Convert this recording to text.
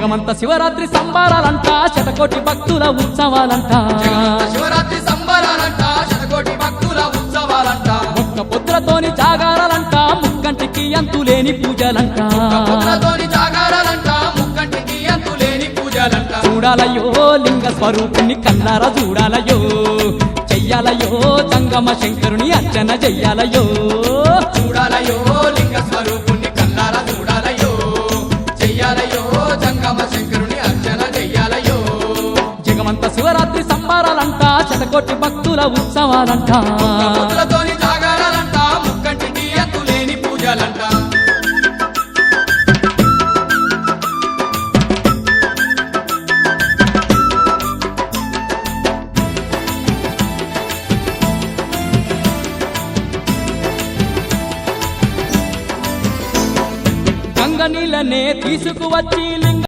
జగమంత శివరాత్రి సంబరాలంట శతకోటి భక్తుల ఉత్సవాలంట శివరాత్రి సంబరాలంట శతకోటి భక్తుల ఉత్సవాలంట ఒక్క పుత్రతోని జాగారాలంట ముక్కంటికి అంతులేని పూజలంట పుత్రతోని జాగారాలంట ముక్కంటికి అంతులేని పూజలంట చూడాలయో లింగ స్వరూపుని కల్లారా చూడాలయో చెయ్యాలయో జంగమ శంకరుని అర్చన చెయ్యాలయో చూడాలయో లింగ స్వరూపుణ్ణి కల్లారా చూడాలయో చెయ్యాలయో జంగమ శంకరుని అర్చన చెయ్యాలయో జగమంత శివరాత్రి సంబరాలంట శతకోటి భక్తుల ఉత్సవాలంట పుత్రతోని జాగారాలంట ముక్కంటికి అంతులేని పూజలంట గంగ నీళ్ళనే తీసుకువచ్చి